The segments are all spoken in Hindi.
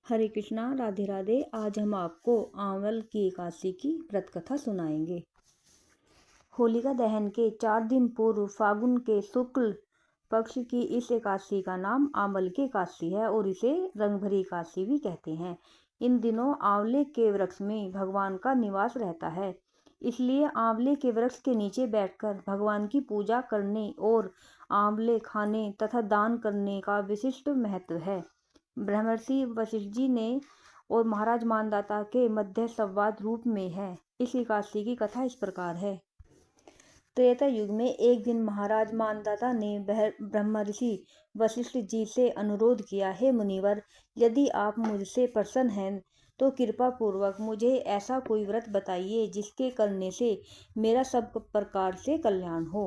हरे कृष्णा, राधे राधे। आज हम आपको आंवल की एकादशी की व्रत कथा सुनाएंगे। होलिका दहन के 4 दिन पूर्व फागुन के शुक्ल पक्ष की इस एकादशी का नाम आंवल की एकादशी है और इसे रंगभरी एकादशी भी कहते हैं। इन दिनों आंवले के वृक्ष में भगवान का निवास रहता है, इसलिए आंवले के वृक्ष के नीचे बैठकर भगवान की पूजा करने और आंवले खाने तथा दान करने का विशिष्ट महत्व है। ब्रह्मर्षि वशिष्ठ जी ने और महाराज मानदाता के मध्य संवाद रूप में है। इस एकादशी की कथा इस प्रकार है। त्रेता युग में एक दिन महाराज मानदाता ने ब्रह्मर्षि वशिष्ठ जी से अनुरोध किया, हे मुनिवर, यदि आप मुझसे प्रसन्न हैं तो कृपा पूर्वक मुझे ऐसा कोई व्रत बताइए जिसके करने से मेरा सब प्रकार से कल्याण हो।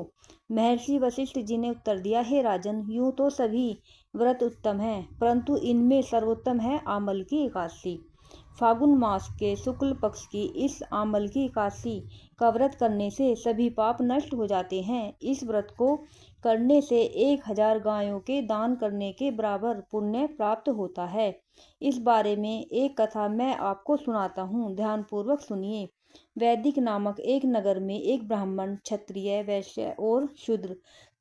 महर्षि वशिष्ठ जी ने उत्तर दिया, हे राजन, यूं तो सभी व्रत उत्तम हैं, परंतु इनमें सर्वोत्तम है आंवल की एकादशी। फागुन मास के शुक्ल पक्ष की इस आंवल की एकादशी का व्रत करने से सभी पाप नष्ट हो जाते हैं। इस व्रत को करने से 1000 गायों के दान करने के बराबर पुण्य प्राप्त होता है। इस बारे में एक कथा मैं आपको सुनाता हूँ, ध्यानपूर्वक सुनिए। वैदिक नामक एक नगर में एक ब्राह्मण, क्षत्रिय, वैश्य और शूद्र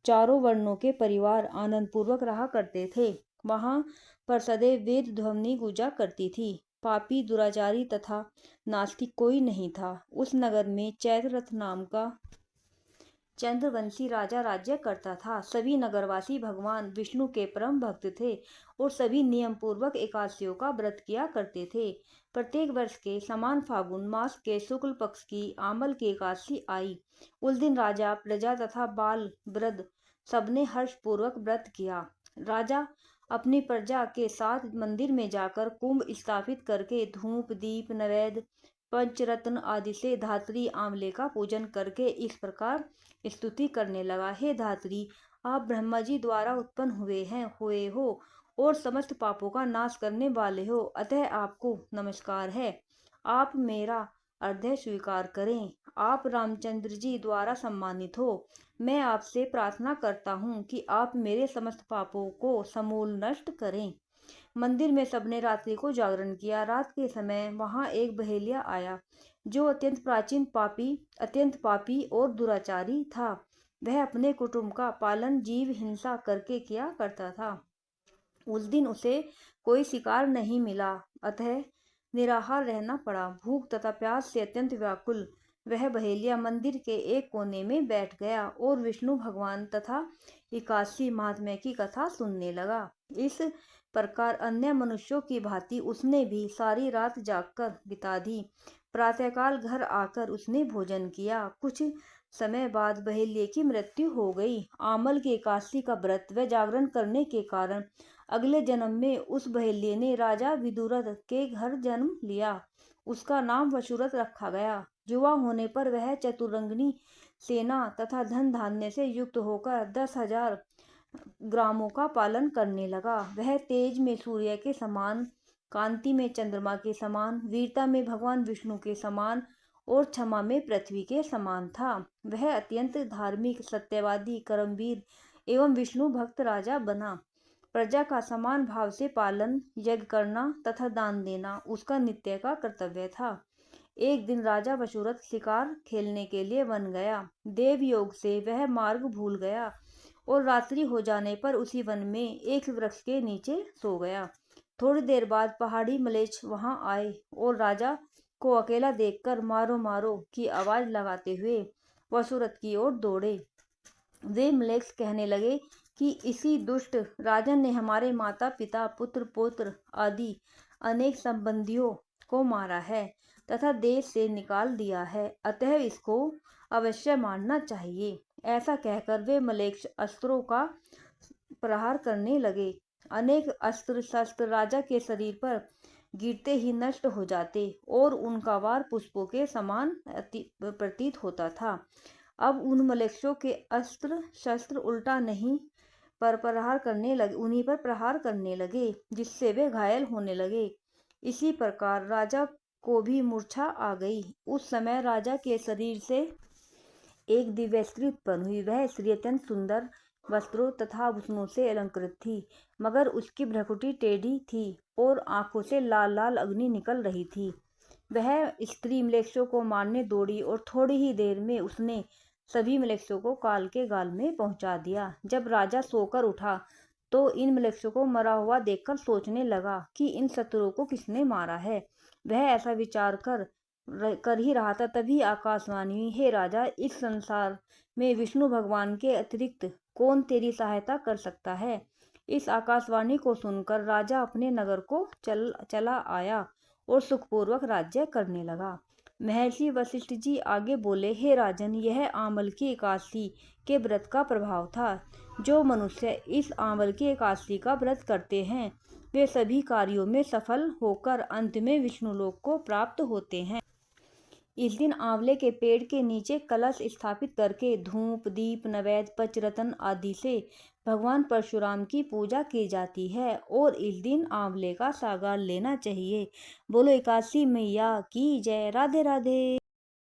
चारों वर्णों के परिवार आनंद पूर्वक रहा करते थे। वहां पर सदैव वेद ध्वनि गूंजा करती थी। पापी, दुराचारी तथा नास्तिक कोई नहीं था। उस नगर में चैत्ररथ नाम का चंद्रवंशी राजा राज्य करता था। सभी नगरवासी भगवान विष्णु के परम भक्त थे और सभी नियम पूर्वक एकादशियों का व्रत किया करते थे। प्रत्येक वर्ष के समान फागुन मास के शुक्ल पक्ष की आंवल की एकादशी आई। उस दिन राजा, प्रजा तथा बाल वृद्ध सबने हर्ष पूर्वक व्रत किया। राजा अपनी प्रजा के साथ मंदिर में जाकर कुंभ स्थापित करके धूप, दीप, नैवेद्य, पंचरत्न आदि से धात्री आंवले का पूजन करके इस प्रकार स्तुति करने लगा, हे धात्री, आप ब्रह्मा जी द्वारा उत्पन्न हुए हो और समस्त पापों का नाश करने वाले हो, अतः आपको नमस्कार है। आप मेरा अर्घ्य स्वीकार करें। आप रामचंद्र जी द्वारा सम्मानित हो। मैं आपसे प्रार्थना करता हूँ कि आप मेरे समस्त पापों को समूल नष्ट करें। मंदिर में सबने रात्रि को जागरण किया। रात के समय वहां एक बहेलिया आया जो अत्यंत पापी और दुराचारी था। वह अपने कुटुंब का पालन जीव हिंसा करके किया करता था। उस दिन उसे कोई शिकार नहीं मिला, अतः निराहार रहना पड़ा। भूख तथा प्यास से अत्यंत व्याकुल वह बहेलिया मंदिर के एक कोने में बैठ गया और विष्णु भगवान तथा एकादशी महात्म्य की कथा सुनने लगा। इस प्रकार अन्य मनुष्यों की भांति उसने भी सारी रात जागकर बिता दी। प्रातःकाल घर आकर उसने भोजन किया। कुछ समय बाद बहेलिये की मृत्यु हो गई। आंवल की एकादशी का व्रत व जागरण करने के कारण अगले जन्म में उस बहेलिये ने राजा विदुरथ के घर जन्म लिया। उसका नाम वसुरथ रखा गया। युवा होने पर वह चतुरंगिनी सेना तथा धन धान्य से युक्त होकर 10,000 ग्रामों का पालन करने लगा। वह तेज में सूर्य के समान, कांति में चंद्रमा के समान, वीरता में भगवान विष्णु के समान और क्षमा में पृथ्वी के समान था। वह अत्यंत धार्मिक, सत्यवादी, कर्मवीर एवं विष्णु भक्त राजा बना। प्रजा का समान भाव से पालन, यज्ञ करना तथा दान देना उसका नित्य का कर्तव्य था। एक दिन राजा वसुरथ शिकार खेलने के लिए वन गया। देव योग से वह मार्ग भूल गया और रात्रि हो जाने पर उसी वन में एक वृक्ष के नीचे सो गया। थोड़ी देर बाद पहाड़ी मलेच्छ वहां आए और राजा को अकेला देखकर मारो मारो की आवाज लगाते हुए वसुरथ की ओर दौड़े। वे मलेच्छ कहने लगे कि इसी दुष्ट राजन ने हमारे माता पिता, पुत्र पौत्र आदि अनेक संबंधियों को मारा है तथा देश से निकाल दिया है, अतः इसको अवश्य मारना चाहिए। ऐसा कहकर वे मलेच्छ अस्त्रों का प्रहार करने लगे। अनेक अस्त्र शस्त्र राजा के शरीर पर गिरते ही नष्ट हो जाते और उनका वार पुष्पों के समान प्रतीत होता था। अब उन मलेच्छों के अस्त्र शस्त्र उल्टा उन्हीं पर प्रहार करने लगे, जिससे वे घायल होने लगे। इसी प्रकार राजा को भी मूर्छा आ गई। उस समय राजा के शरीर से एक दिव्य स्त्री उत्पन्न हुई। वह स्त्री अत्यंत सुंदर वस्त्रों तथा आभूषणों से अलंकृत थी, मगर उसकी भ्रुकुटी टेढ़ी थी और आंखों से लाल लाल अग्नि निकल रही थी। वह स्त्री मलेच्छों को मारने दौड़ी और थोड़ी ही देर में उसने सभी मलेच्छों को काल के गाल में पहुंचा दिया। जब राजा सोकर उठा तो इन मलेच्छों को मरा हुआ देखकर सोचने लगा कि इन शत्रुओं को किसने मारा है। वह ऐसा विचार कर ही रहा था, तभी आकाशवाणी हुई, हे राजा, इस संसार में विष्णु भगवान के अतिरिक्त कौन तेरी सहायता कर सकता है। इस आकाशवाणी को सुनकर राजा अपने नगर को चला आया और सुखपूर्वक राज्य करने लगा। महर्षि वशिष्ठ जी आगे बोले, हे राजन, यह आंवल की एकादशी के व्रत का प्रभाव था। जो मनुष्य इस आंवल की एकादशी का व्रत करते हैं वे सभी कार्यों में सफल होकर अंत में विष्णुलोक को प्राप्त होते हैं। इस दिन आंवले के पेड़ के नीचे कलश स्थापित करके धूप दीप नैवेद्य पंचरत्न आदि से भगवान परशुराम की पूजा की जाती है और इस दिन आंवले का सागार लेना चाहिए। बोलो एकादशी मैया की जय। राधे राधे।